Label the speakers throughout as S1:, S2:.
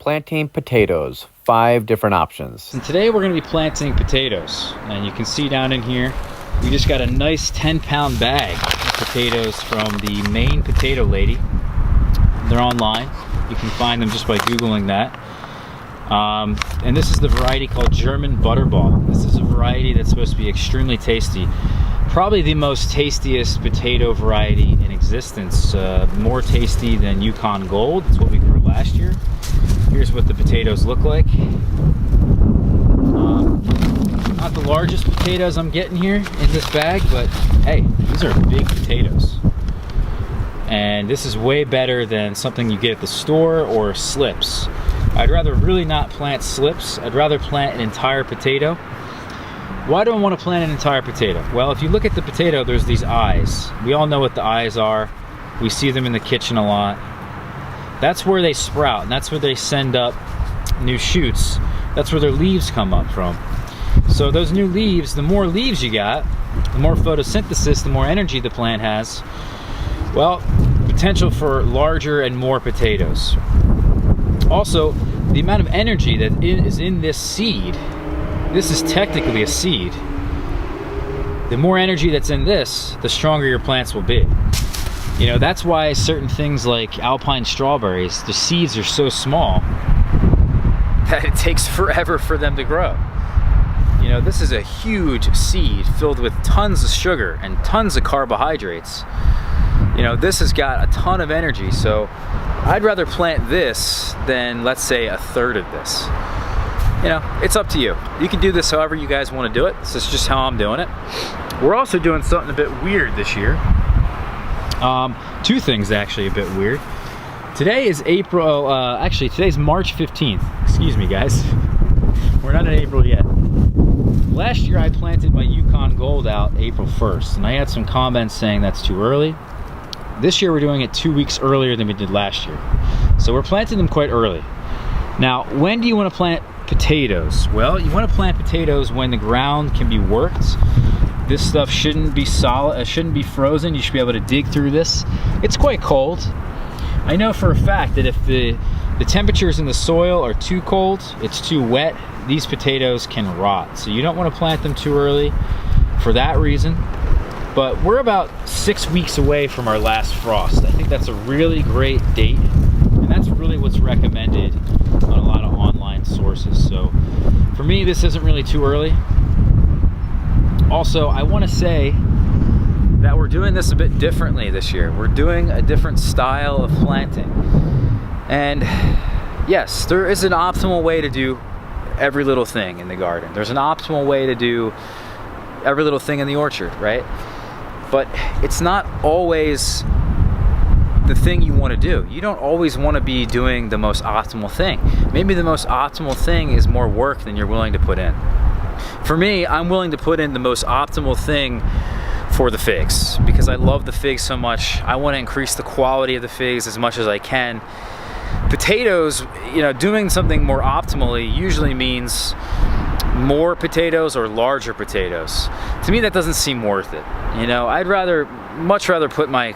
S1: Planting potatoes, 5 different options.
S2: And today we're going to be planting potatoes, and you can see down in here we just got a nice 10-pound bag of potatoes from the Maine Potato Lady. They're online, you can find them just by googling that. And this is the variety called German Butterball. This is a variety that's supposed to be extremely tasty, probably the most tastiest potato variety in existence. More tasty than Yukon Gold. It's what we grew last year. Here's what the potatoes look like. Not the largest potatoes I'm getting here in this bag, but hey, these are big potatoes. And this is way better than something you get at the store or slips. I'd rather really not plant slips. I'd rather plant an entire potato. Why do I want to plant an entire potato? Well, if you look at the potato, there's these eyes. We all know what the eyes are. We see them in the kitchen a lot. That's where they sprout, and that's where they send up new shoots. That's where their leaves come up from. So those new leaves, the more leaves you got, the more photosynthesis, the more energy the plant has. Well, potential for larger and more potatoes. Also, the amount of energy that is in this seed, this is technically a seed. The more energy that's in this, the stronger your plants will be. You know, that's why certain things like alpine strawberries, the seeds are so small that it takes forever for them to grow. You know, this is a huge seed filled with tons of sugar and tons of carbohydrates. You know, this has got a ton of energy, so I'd rather plant this than, let's say, a third of this. You know, it's up to you. You can do this however you guys want to do it. This is just how I'm doing it. We're also doing something a bit weird this year. 2 things actually a bit weird. Today is actually today's March 15th. Excuse me, guys. We're not in April yet. Last year I planted my Yukon Gold out April 1st, and I had some comments saying that's too early. This year we're doing it 2 weeks earlier than we did last year. So we're planting them quite early. Now, when do you want to plant potatoes? Well, you want to plant potatoes when the ground can be worked. This stuff shouldn't be solid, shouldn't be frozen. You should be able to dig through this. It's quite cold. I know for a fact that if the temperatures in the soil are too cold, it's too wet, these potatoes can rot. So you don't want to plant them too early for that reason. But we're about 6 weeks away from our last frost. I think that's a really great date, and that's really what's recommended on a lot of online sources. So for me, this isn't really too early. Also, I want to say that we're doing this a bit differently this year. We're doing a different style of planting. And yes, there is an optimal way to do every little thing in the garden. There's an optimal way to do every little thing in the orchard, right? But it's not always the thing you want to do. You don't always want to be doing the most optimal thing. Maybe the most optimal thing is more work than you're willing to put in. For me, I'm willing to put in the most optimal thing for the figs because I love the figs so much. I want to increase the quality of the figs as much as I can. Potatoes, you know, doing something more optimally usually means more potatoes or larger potatoes. To me, that doesn't seem worth it. You know, I'd much rather put my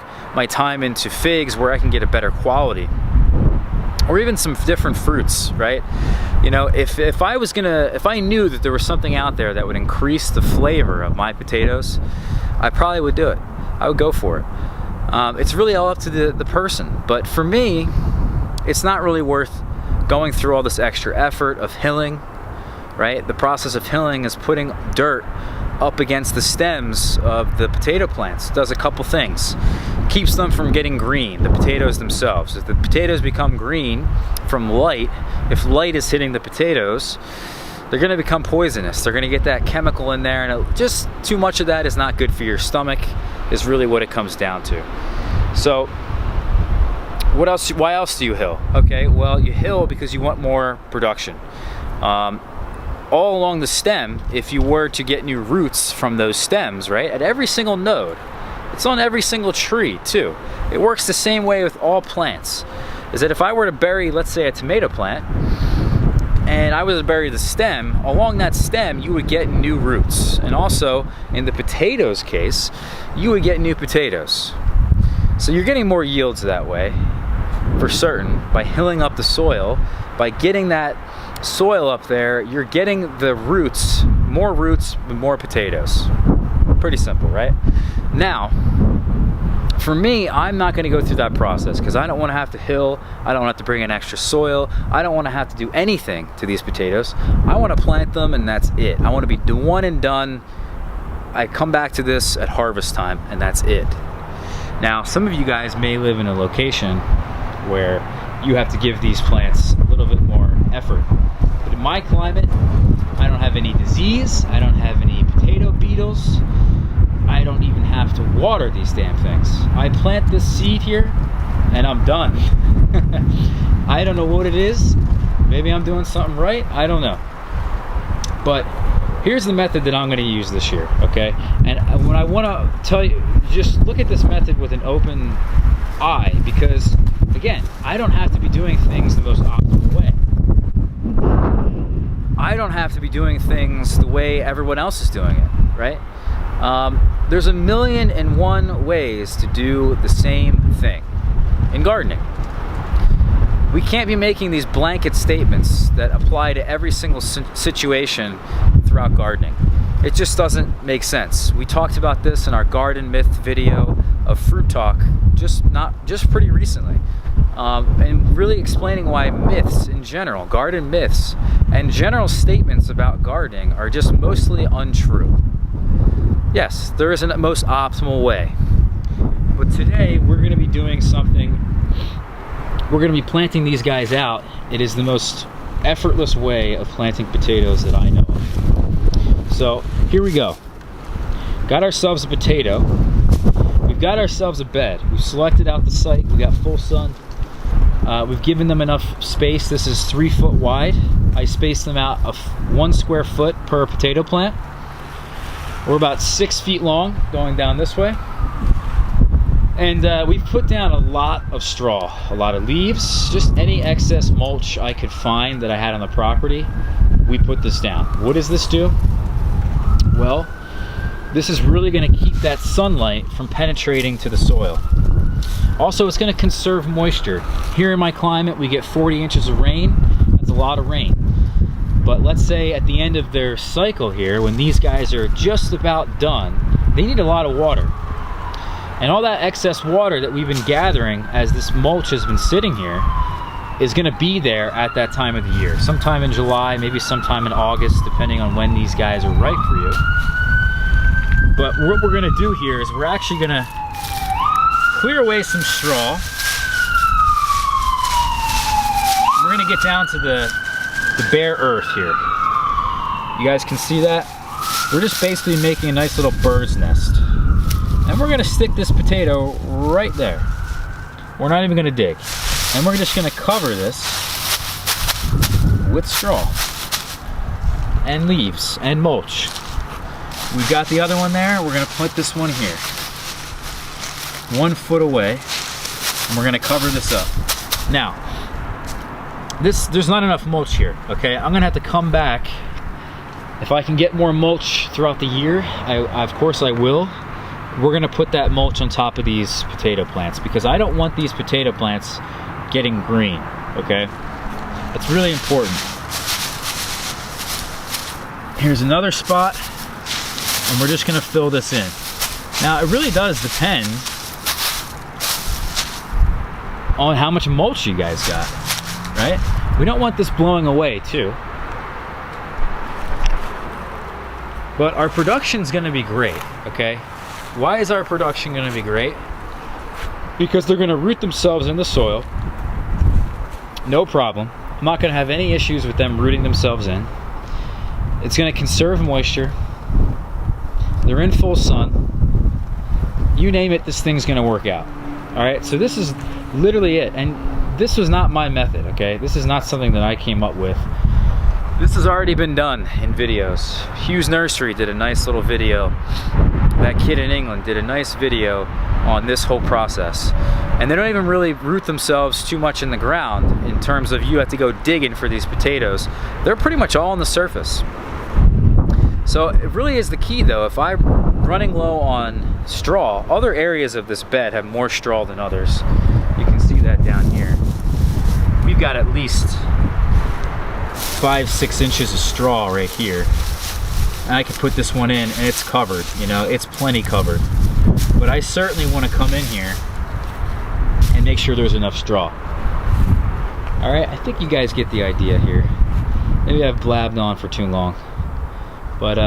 S2: time into figs where I can get a better quality, or even some different fruits, right? You know, if I knew that there was something out there that would increase the flavor of my potatoes, I probably would do it. I would go for it. It's really all up to the person. But for me, it's not really worth going through all this extra effort of hilling, right? The process of hilling is putting dirt up against the stems of the potato plants. It does a couple things. Keeps them from getting green, the potatoes themselves. If the potatoes become green from light, if light is hitting the potatoes, they're going to become poisonous. They're going to get that chemical in there, and just too much of that is not good for your stomach, is really what it comes down to. So what else? Why else do you hill? Okay, well, you hill because you want more production. All along the stem, if you were to get new roots from those stems, right, at every single node, it's on every single tree too. It works the same way with all plants. Is that if I were to bury, let's say, a tomato plant, and I was to bury the stem, along that stem you would get new roots. And also, in the potatoes case, you would get new potatoes. So you're getting more yields that way. for certain by hilling up the soil. By getting that soil up there, you're getting the roots, more potatoes. Pretty simple, right? Now, for me, I'm not going to go through that process because I don't want to have to hill. I don't want to have to bring in extra soil. I don't want to have to do anything to these potatoes. I want to plant them and that's it. I want to be one and done. I come back to this at harvest time and that's it. Now, some of you guys may live in a location where you have to give these plants a little bit more effort. But in my climate, I don't have any disease. I don't have any potato beetles. I don't even have to water these damn things. I plant this seed here and I'm done. I don't know what it is. Maybe I'm doing something right. I don't know. But here's the method that I'm going to use this year, okay? And when I want to tell you, just look at this method with an open eye because, again, I don't have to be doing things the most optimal way. I don't have to be doing things the way everyone else is doing it, right? There's 1,000,001 ways to do the same thing in gardening. We can't be making these blanket statements that apply to every single situation throughout gardening. It just doesn't make sense. We talked about this in our garden myth video of Fruit Talk just pretty recently. And really explaining why myths in general, garden myths, and general statements about gardening are just mostly untrue. Yes, there isn't a most optimal way. But today we're going to be doing something. We're going to be planting these guys out. It is the most effortless way of planting potatoes that I know of. So here we go. Got ourselves a potato. We've got ourselves a bed. We've selected out the site. We got full sun. We've given them enough space. This is 3 foot wide. I spaced them out of 1 square foot per potato plant. We're about 6 feet long going down this way. And we've put down a lot of straw, a lot of leaves, just any excess mulch I could find that I had on the property. We put this down. What does this do? Well, this is really going to keep that sunlight from penetrating to the soil. Also, it's going to conserve moisture. Here in my climate, we get 40 inches of rain. That's a lot of rain. But let's say at the end of their cycle here, when these guys are just about done, they need a lot of water. And all that excess water that we've been gathering as this mulch has been sitting here is going to be there at that time of the year. Sometime in July, maybe sometime in August, depending on when these guys are ripe for you. But what we're going to do here is we're actually going to clear away some straw. We're going to get down to the bare earth here. You guys can see that? We're just basically making a nice little bird's nest. And we're gonna stick this potato right there. We're not even gonna dig. And we're just gonna cover this with straw and leaves and mulch. We've got the other one there. We're gonna put this one here, 1 foot away, and we're gonna cover this up. Now, there's not enough mulch here, okay? I'm gonna have to come back. If I can get more mulch throughout the year, of course I will. We're gonna put that mulch on top of these potato plants because I don't want these potato plants getting green, okay? That's really important. Here's another spot, and we're just gonna fill this in. Now, it really does depend on how much mulch you guys got, right? We don't want this blowing away too. But our production's gonna be great, okay? Why is our production gonna be great? Because they're gonna root themselves in the soil, no problem. I'm not gonna have any issues with them rooting themselves in. It's gonna conserve moisture. They're in full sun. You name it, this thing's gonna work out. All right, so this is literally it. And this was not my method, okay? This is not something that I came up with. This has already been done in videos. Hughes Nursery did a nice little video. That kid in England did a nice video on this whole process. And they don't even really root themselves too much in the ground in terms of you have to go digging for these potatoes. They're pretty much all on the surface. So it really is the key though. If I'm running low on straw, other areas of this bed have more straw than others. You can see that down here. you've got at least 5-6 inches of straw right here. And I could put this one in and it's covered, you know, it's plenty covered. But I certainly want to come in here and make sure there's enough straw. All right, I think you guys get the idea here. Maybe I've blabbed on for too long. But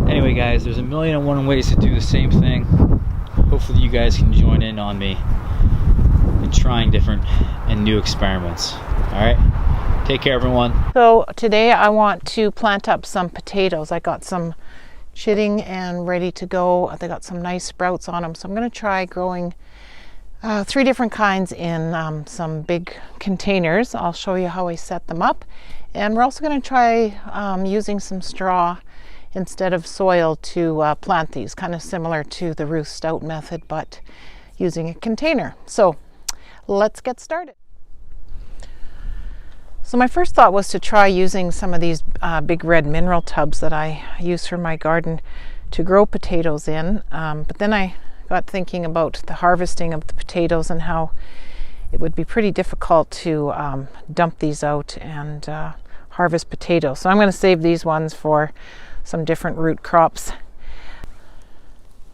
S2: anyway guys, there's 1,000,001 ways to do the same thing. Hopefully you guys can join in on me in trying different and new experiments. All right, take care everyone.
S3: So today I want to plant up some potatoes. I got some chitting and ready to go. They got some nice sprouts on them. So I'm going to try growing 3 different kinds in some big containers. I'll show you how I set them up. And we're also going to try using some straw instead of soil to plant these, kind of similar to the Ruth Stout method, but using a container. So let's get started. So my first thought was to try using some of these big red mineral tubs that I use for my garden to grow potatoes in. But then I got thinking about the harvesting of the potatoes and how it would be pretty difficult to dump these out and harvest potatoes. So I'm going to save these ones for some different root crops.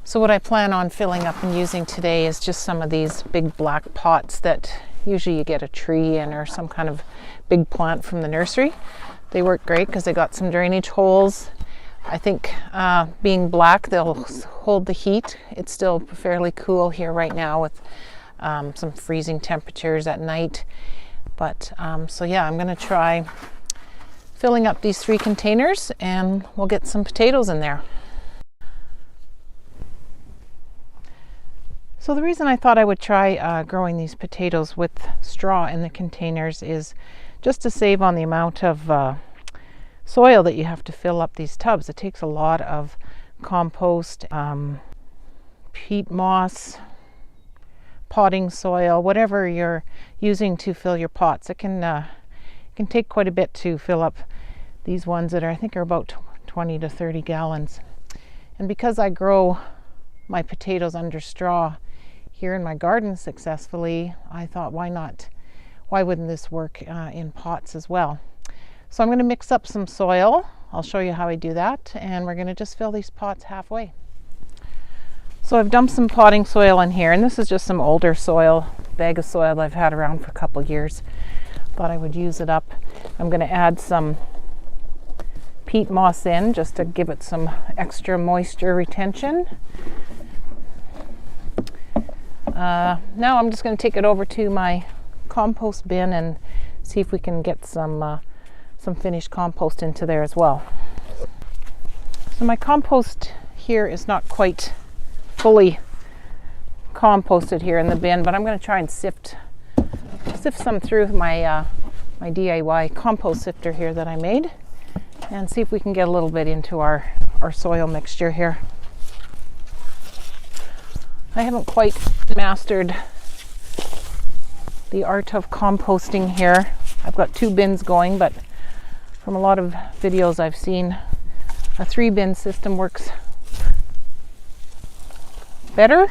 S3: So what I plan on filling up and using today is just some of these big black pots that usually you get a tree in or some kind of big plant from the nursery. They work great because they got some drainage holes. I think being black, they'll hold the heat. It's still fairly cool here right now with some freezing temperatures at night. But so yeah, I'm going to try filling up these 3 containers and we'll get some potatoes in there. So the reason I thought I would try growing these potatoes with straw in the containers is just to save on the amount of soil that you have to fill up these tubs. It takes a lot of compost, peat moss, potting soil, whatever you're using to fill your pots. It can take quite a bit to fill up these ones that I think are about 20 to 30 gallons. And because I grow my potatoes under straw here in my garden successfully, I thought, why wouldn't this work in pots as well? So I'm going to mix up some soil. I'll show you how I do that, and we're going to just fill these pots halfway. So I've dumped some potting soil in here, and this is just some older soil, bag of soil I've had around for a couple years. Thought I would use it up. I'm going to add some peat moss in just to give it some extra moisture retention. Now I'm just going to take it over to my compost bin and see if we can get some finished compost into there as well. So my compost here is not quite fully composted here in the bin, but I'm going to try and sift some through my my DIY compost sifter here that I made and see if we can get a little bit into our soil mixture here. I haven't quite mastered the art of composting here. I've got 2 bins going, but from a lot of videos I've seen, a 3-bin system works better.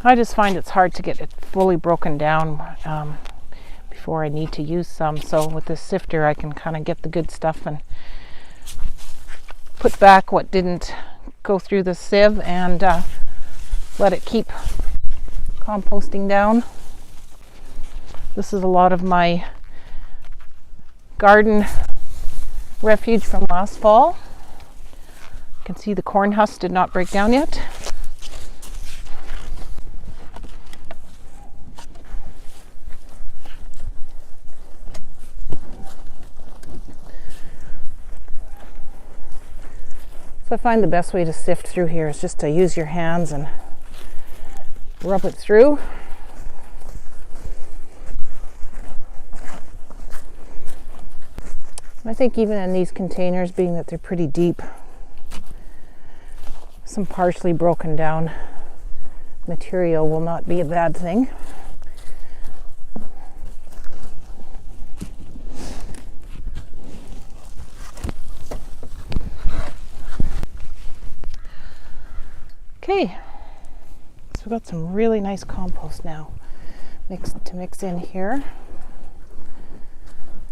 S3: I just find it's hard to get it fully broken down before I need to use some. So with this sifter I can kind of get the good stuff and put back what didn't go through the sieve and let it keep composting down. This is a lot of my garden refuge from last fall. You can see the corn husk did not break down yet. So I find the best way to sift through here is just to use your hands and rub it through. I think even in these containers, being that they're pretty deep, some partially broken down material will not be a bad thing. Okay, so we've got some really nice compost now mix in here.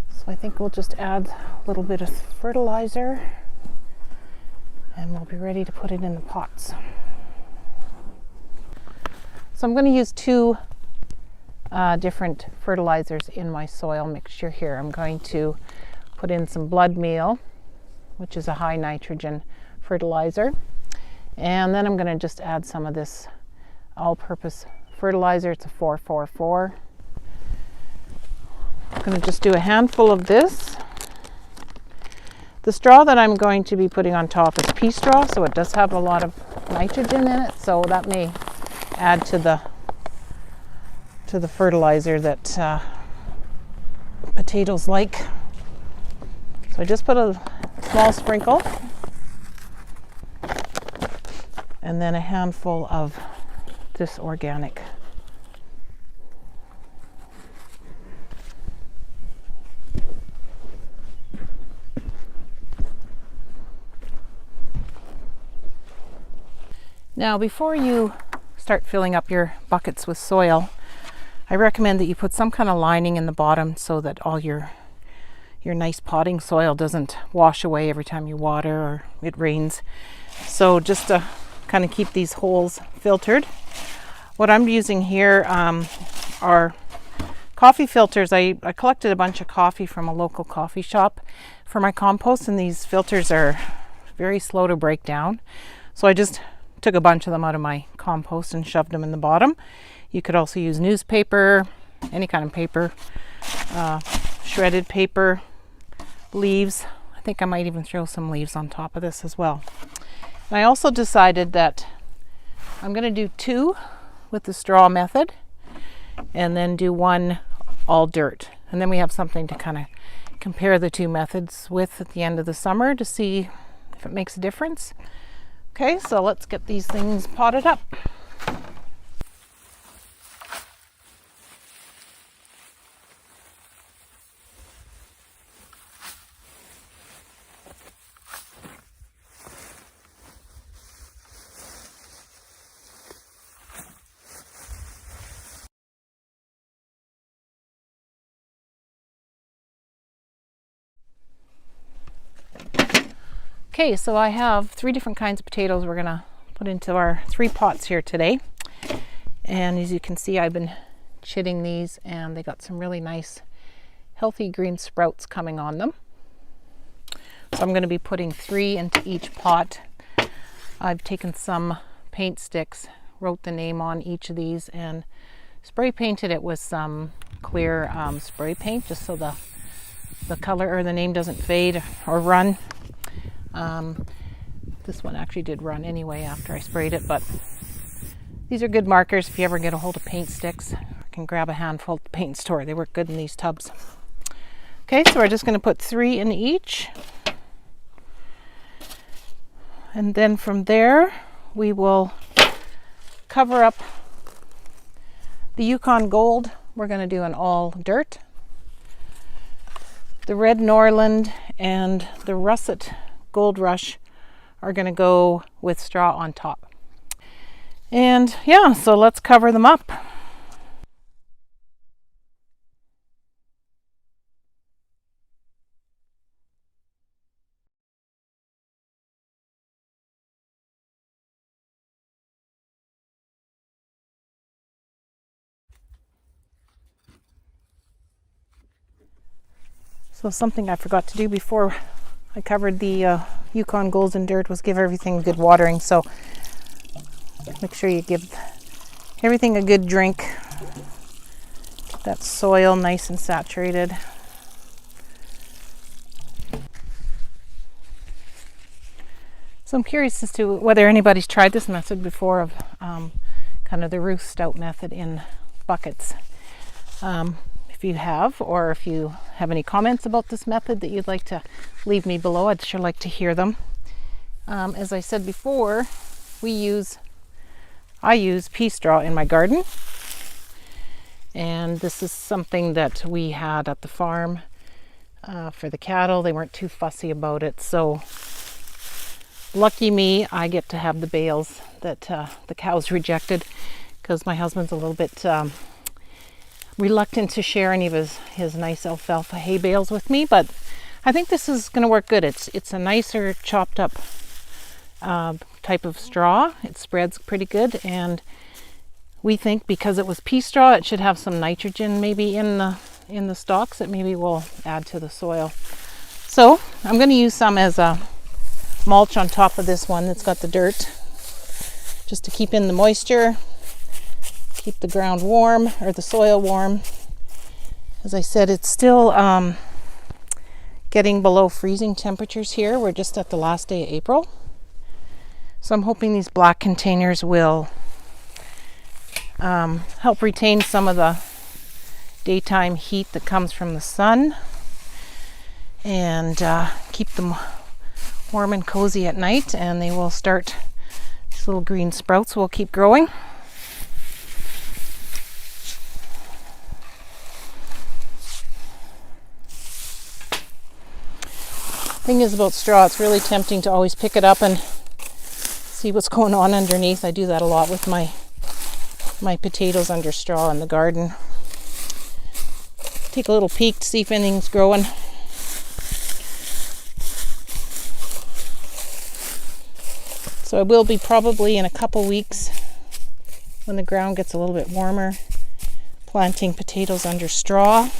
S3: So I think we'll just add a little bit of fertilizer and we'll be ready to put it in the pots. So I'm going to use two different fertilizers in my soil mixture here. I'm going to put in some blood meal, which is a high nitrogen fertilizer, and then I'm going to just add some of this all-purpose fertilizer. It's a 4-4-4. I'm going to just do a handful of this. The straw that I'm going to be putting on top is pea straw, so it does have a lot of nitrogen in it, so that may add to the fertilizer that potatoes like. So I just put a small sprinkle and then a handful of this organic. Now, before you start filling up your buckets with soil, I recommend that you put some kind of lining in the bottom so that all your nice potting soil doesn't wash away every time you water or it rains. So just to kind of keep these holes filtered. What I'm using here are coffee filters. I collected a bunch of coffee from a local coffee shop for my compost, and these filters are very slow to break down. So I just took a bunch of them out of my compost and shoved them in the bottom. You could also use newspaper, any kind of paper, shredded paper, leaves. I think I might even throw some leaves on top of this as well. And I also decided that I'm going to do 2 with the straw method and then do 1 all dirt. And then we have something to kind of compare the 2 methods with at the end of the summer to see if it makes a difference. Okay, so let's get these things potted up. Okay, so I have 3 different kinds of potatoes we're gonna put into our 3 pots here today. And as you can see, I've been chitting these and they got some really nice healthy green sprouts coming on them. So I'm gonna be putting 3 into each pot. I've taken some paint sticks, wrote the name on each of these and spray painted it with some clear spray paint just so the color or the name doesn't fade or run. This one actually did run anyway after I sprayed it, but these are good markers if you ever get a hold of paint sticks. You can grab a handful at the paint store. They work good in these tubs. Okay, so we're just going to put 3 in each. And then from there, we will cover up the Yukon Gold. We're going to do an all dirt. The Red Norland and the Russet Gold Rush are going to go with straw on top. And yeah, so let's cover them up. So something I forgot to do before I covered the Yukon Golds in dirt was give everything good watering. So make sure you give everything a good drink. Get that soil nice and saturated. So I'm curious as to whether anybody's tried this method before of kind of the Ruth Stout method in buckets. If you have, or if you have any comments about this method that you'd like to leave me below, I'd sure like to hear them. As I said before, I use pea straw in my garden, and this is something that we had at the farm for the cattle. They weren't too fussy about it, so lucky me, I get to have the bales that the cows rejected, because my husband's a little bit reluctant to share any of his nice alfalfa hay bales with me. But I think this is going to work good. It's a nicer chopped up type of straw. It spreads pretty good, and we think because it was pea straw, it should have some nitrogen maybe in the stalks that maybe will add to the soil. So I'm going to use some as a mulch on top of this one that's got the dirt, just to keep in the moisture, keep the ground warm, or the soil warm. As I said, it's still getting below freezing temperatures here. We're just at the last day of April. So I'm hoping these black containers will help retain some of the daytime heat that comes from the sun, and keep them warm and cozy at night, and they will start, these little green sprouts will keep growing. Thing is about straw, it's really tempting to always pick it up and see what's going on underneath. I do that a lot with my potatoes under straw in the garden. Take a little peek to see if anything's growing. So I will be probably in a couple weeks, when the ground gets a little bit warmer, planting potatoes under straw.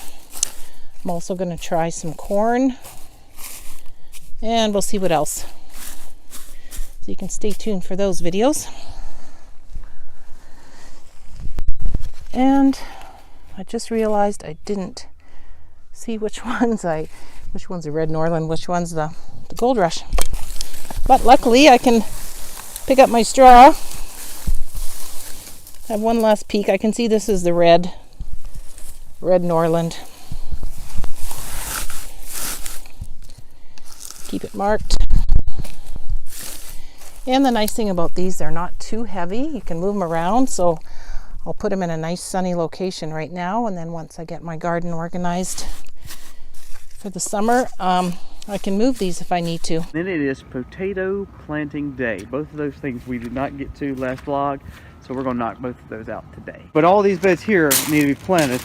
S3: I'm also going to try some corn, and we'll see what else. So you can stay tuned for those videos. And I just realized I didn't see which one's a Red Norland, which one's the Gold Rush. But luckily I can pick up my straw. I have one last peek. I can see this is the Red Norland. Keep it marked. And the nice thing about these, they're not too heavy. You can move them around, so I'll put them in a nice sunny location right now, and then once I get my garden organized for the summer, I can move these if I need to.
S4: Then it is potato planting day. Both of those things we did not get to last vlog, so we're gonna knock both of those out today. But all these beds here need to be planted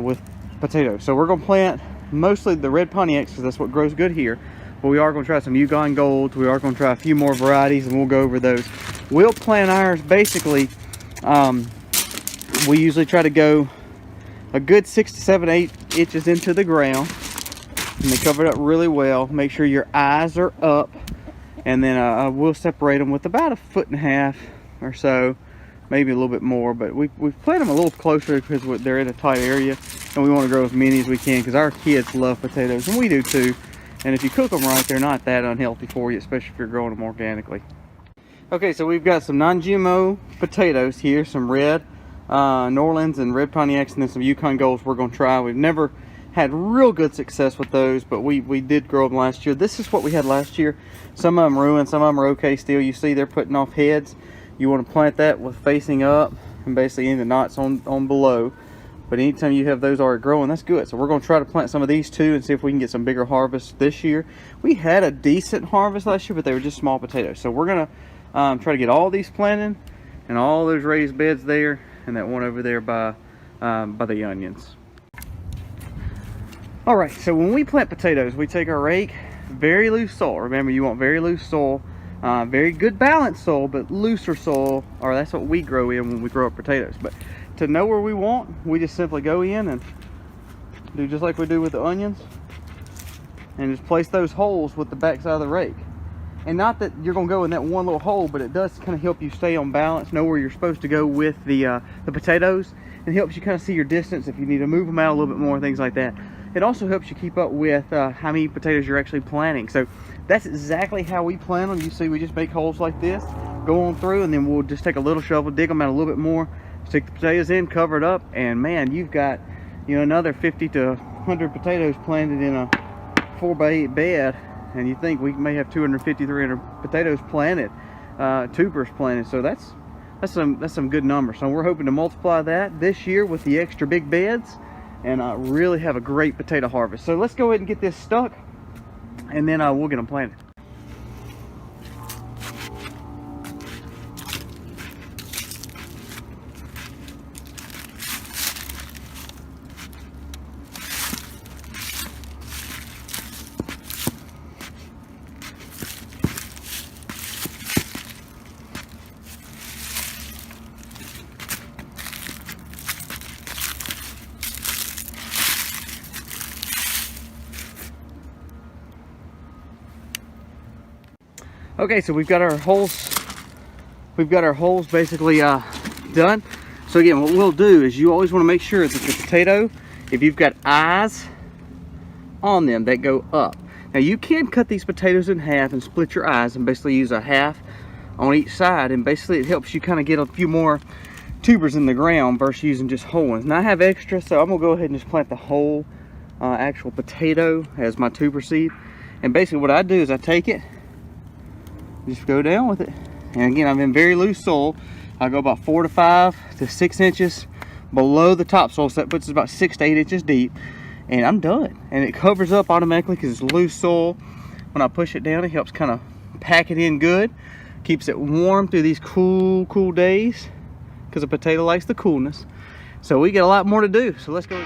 S4: with potatoes. So we're gonna plant mostly the red Pontiacs, because that's what grows good here. But we are gonna try some Yukon Golds. We are gonna try a few more varieties, and we'll go over those. We'll plant ours basically, we usually try to go a good 6 to 7, 8 inches into the ground, and they cover it up really well. Make sure your eyes are up, and then we'll separate them with about 1.5 feet or so, maybe a little bit more. But we've planted them a little closer because they're in a tight area, and we want to grow as many as we can because our kids love potatoes, and we do too. And if you cook them right, they're not that unhealthy for you, especially if you're growing them organically. Okay, so we've got some non-GMO potatoes here, some red Norlands and red Pontiacs, and then some Yukon Golds we're going to try. We've never had real good success with those, but we did grow them last year. This is what we had last year. Some of them ruined, some of them are okay still. You see they're putting off heads. You want to plant that with facing up and basically in the knots on below. But anytime you have those already growing, that's good. So we're going to try to plant some of these too and see if we can get some bigger harvests this year. We had a decent harvest last year, but they were just small potatoes. So we're going to try to get all these planted and all those raised beds there, and that one over there by the onions. All right, so when we plant potatoes, we take our rake, very loose soil. Remember, you want very loose soil, very good balanced soil, but looser soil, or that's what we grow in when we grow up potatoes. But to know where we want, we just simply go in and do just like we do with the onions, and just place those holes with the backside of the rake. And not that you're gonna go in that one little hole, but it does kind of help you stay on balance, know where you're supposed to go with the potatoes, and helps you kind of see your distance if you need to move them out a little bit more, things like that. It also helps you keep up with how many potatoes you're actually planting. So that's exactly how we plant them. You see, we just make holes like this, go on through, and then we'll just take a little shovel, dig them out a little bit more, stick the potatoes in, cover it up, and man, you've got, you know, another 50 to 100 potatoes planted in a 4x8 bed. And you think we may have 250, 300 potatoes planted, tubers planted. So that's some good numbers. So we're hoping to multiply that this year with the extra big beds, and really have a great potato harvest. So let's go ahead and get this stuck, and then we'll get them planted. Okay, so we've got our holes. We've got our holes basically done. So again, what we'll do is you always want to make sure that the potato, if you've got eyes on them that go up. Now you can cut these potatoes in half and split your eyes and basically use a half on each side, and basically it helps you kind of get a few more tubers in the ground versus using just whole ones. Now I have extra, so I'm gonna go ahead and just plant the whole actual potato as my tuber seed. And basically what I do is I take it, just go down with it. And again, I'm in very loose soil. I go about 4 to 5 to 6 inches below the topsoil, so that puts it about 6 to 8 inches deep. And I'm done. And it covers up automatically because it's loose soil. When I push it down, it helps kind of pack it in good. Keeps it warm through these cool days, because a potato likes the coolness. So we got a lot more to do. So let's go.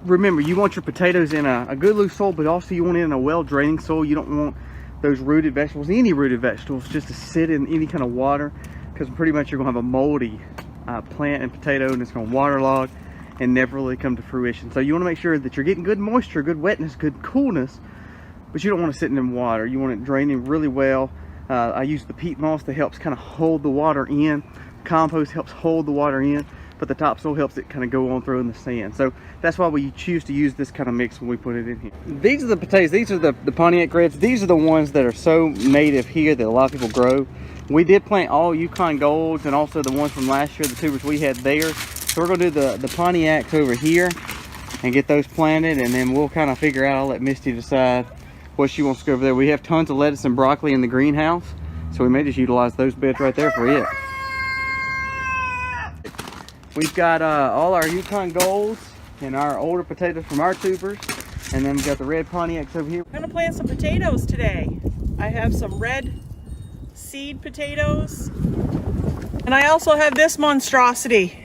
S4: Remember, you want your potatoes in a good loose soil, but also you want it in a well-draining soil. You don't want those rooted vegetables, any rooted vegetables, just to sit in any kind of water, because pretty much you're gonna have a moldy plant and potato, and it's gonna waterlog and never really come to fruition. So you want to make sure that you're getting good moisture, good wetness, good coolness, but you don't want to sit in water. You want it draining really well. I use the peat moss that helps kind of hold the water in. Compost helps hold the water in, but the topsoil helps it kind of go on through in the sand. So that's why we choose to use this kind of mix when we put it in here. These are the potatoes. These are the Pontiac Reds. These are the ones that are so native here that a lot of people grow. We did plant all Yukon Golds and also the ones from last year, the tubers we had there. So we're gonna do the Pontiacs over here and get those planted, and then we'll kind of figure out, I'll let Misty decide what she wants to go over there. We have tons of lettuce and broccoli in the greenhouse, so we may just utilize those beds right there for it. We've got all our Yukon Golds and our older potatoes from our tubers, and then we've got the red Pontiacs over here.
S5: I'm gonna plant some potatoes today. I have some red seed potatoes, and I also have this monstrosity.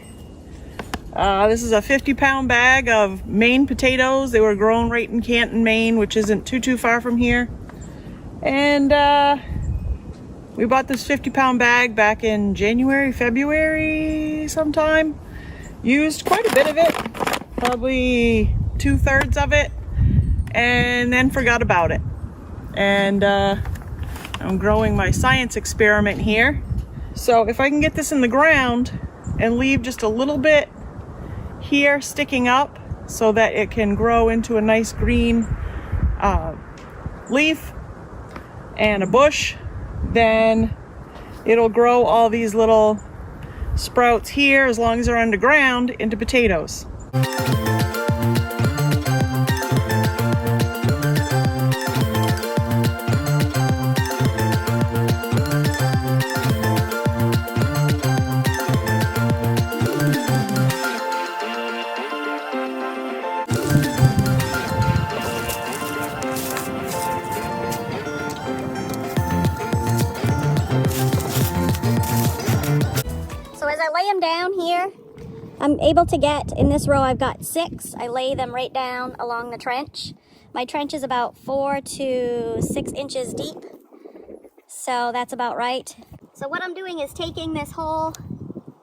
S5: This is a 50-pound bag of Maine potatoes. They were grown right in Canton, Maine, which isn't too far from here. And we bought this 50-pound bag back in January, February sometime. Used quite a bit of it, probably 2/3 of it, and then forgot about it. And I'm growing my science experiment here. So if I can get this in the ground and leave just a little bit here sticking up so that it can grow into a nice green leaf and a bush, then it'll grow all these little sprouts here, as long as they're underground, into potatoes.
S6: Down here, I'm able to get, in this row I've got 6. I lay them right down along the trench. My trench is about 4 to 6 inches deep, so that's about right. So what I'm doing is taking this whole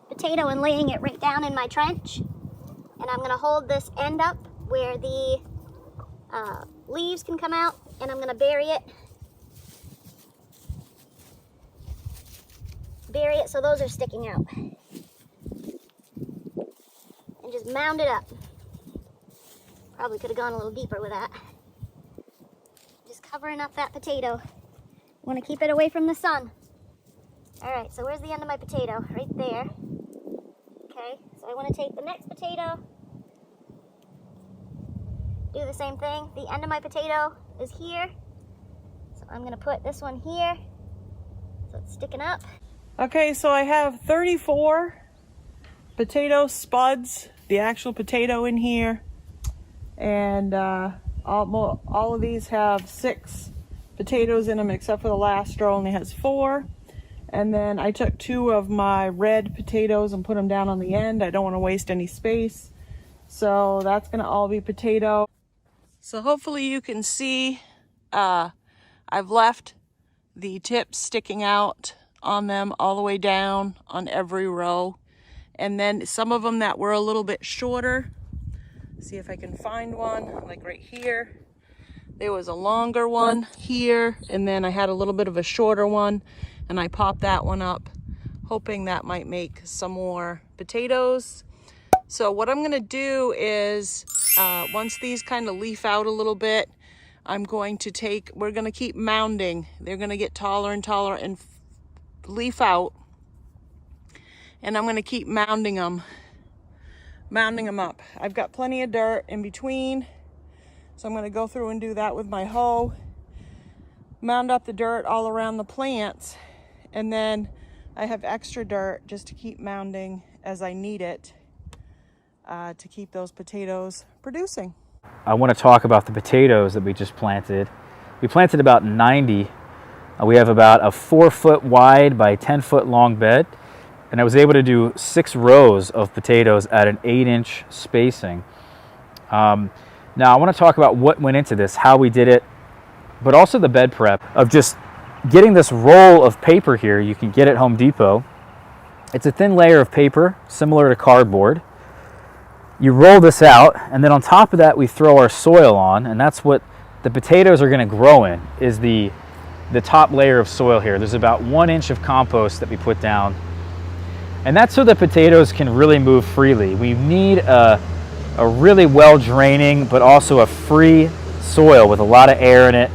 S6: potato and laying it right down in my trench, and I'm going to hold this end up where the leaves can come out, and I'm going to bury it so those are sticking out. And just mound it up. Probably could have gone a little deeper with that. Just covering up that potato. Want to keep it away from the sun. Alright, so where's the end of my potato? Right there. Okay, so I want to take the next potato. Do the same thing. The end of my potato is here. So I'm going to put this one here. So it's sticking up.
S5: Okay, so I have 34 potato spuds, the actual potato in here. And all of these have 6 potatoes in them, except for the last row only has 4. And then I took 2 of my red potatoes and put them down on the end. I don't want to waste any space. So that's going to all be potato. So hopefully you can see I've left the tips sticking out on them all the way down on every row. And then some of them that were a little bit shorter, see if I can find one, like right here. There was a longer one here, and then I had a little bit of a shorter one, and I popped that one up, hoping that might make some more potatoes. So what I'm gonna do is, once these kind of leaf out a little bit, we're gonna keep mounding. They're gonna get taller and taller and leaf out. And I'm gonna keep mounding them up. I've got plenty of dirt in between. So I'm gonna go through and do that with my hoe. Mound up the dirt all around the plants. And then I have extra dirt just to keep mounding as I need it to keep those potatoes producing.
S2: I want to talk about the potatoes that we just planted. We planted about 90. We have about a 4-foot wide by 10-foot long bed. And I was able to do 6 rows of potatoes at an 8-inch spacing. Now I want to talk about what went into this, how we did it, but also the bed prep of just getting this roll of paper here. You can get at Home Depot. It's a thin layer of paper, similar to cardboard. You roll this out, and then on top of that we throw our soil on, and that's what the potatoes are going to grow in, is the top layer of soil here. There's about 1 inch of compost that we put down, and that's so the potatoes can really move freely. We need a really well draining but also a free soil with a lot of air in it,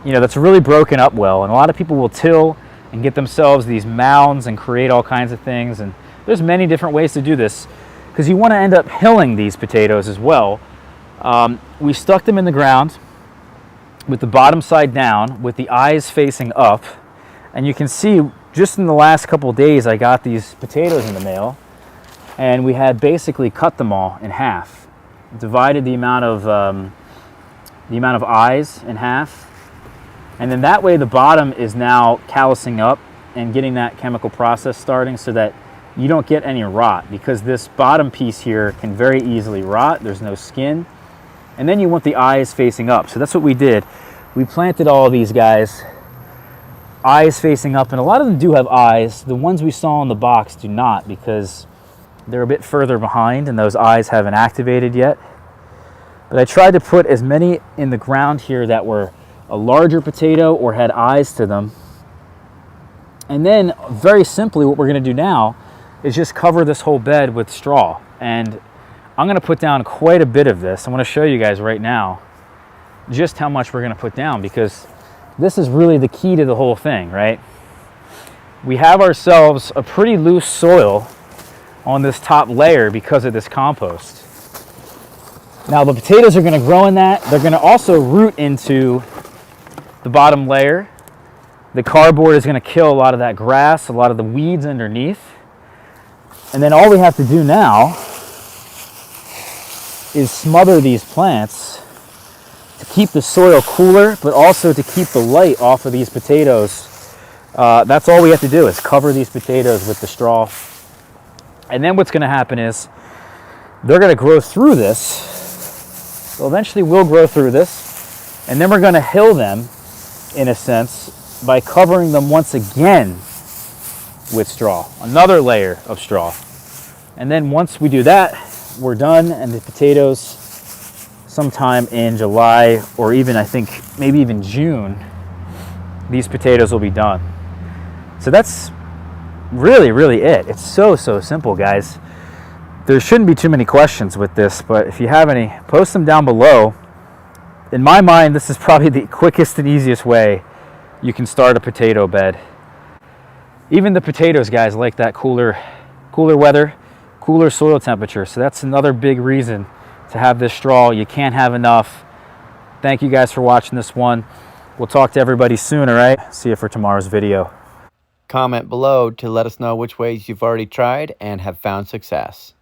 S2: that's really broken up well. And a lot of people will till and get themselves these mounds and create all kinds of things, and there's many different ways to do this because you want to end up hilling these potatoes as well. We stuck them in the ground with the bottom side down with the eyes facing up, and you can see just in the last couple of days I got these potatoes in the mail, and we had basically cut them all in half, divided the amount of eyes in half, and then that way the bottom is now callousing up and getting that chemical process starting so that you don't get any rot, because this bottom piece here can very easily rot. There's no skin, and then you want the eyes facing up. So that's what we did. We planted all of these guys eyes facing up, and a lot of them do have eyes. The ones we saw in the box do not, because they're a bit further behind and those eyes haven't activated yet. But I tried to put as many in the ground here that were a larger potato or had eyes to them. And then very simply what we're going to do now is just cover this whole bed with straw. And I'm going to put down quite a bit of this. I want to show you guys right now just how much we're going to put down, because this is really the key to the whole thing, right? We have ourselves a pretty loose soil on this top layer because of this compost. Now the potatoes are going to grow in that. They're going to also root into the bottom layer. The cardboard is going to kill a lot of that grass, a lot of the weeds underneath. And then all we have to do now is smother these plants to keep the soil cooler, but also to keep the light off of these potatoes. That's all we have to do, is cover these potatoes with the straw. And then what's going to happen is they're going to grow through this. So eventually we'll grow through this, and then we're going to hill them, in a sense, by covering them once again with straw, another layer of straw. And then once we do that, we're done, and the potatoes, sometime in July, or even I think maybe even June, these potatoes will be done. So that's really it. It's so simple, guys. There shouldn't be too many questions with this, but if you have any, post them down below. In my mind, this is probably the quickest and easiest way you can start a potato bed. Even the potatoes, guys, like that cooler weather, cooler soil temperature. So that's another big reason to have this straw. You can't have enough. Thank you guys for watching this one. We'll talk to everybody soon, all right? See you for tomorrow's video.
S1: Comment below to let us know which ways you've already tried and have found success.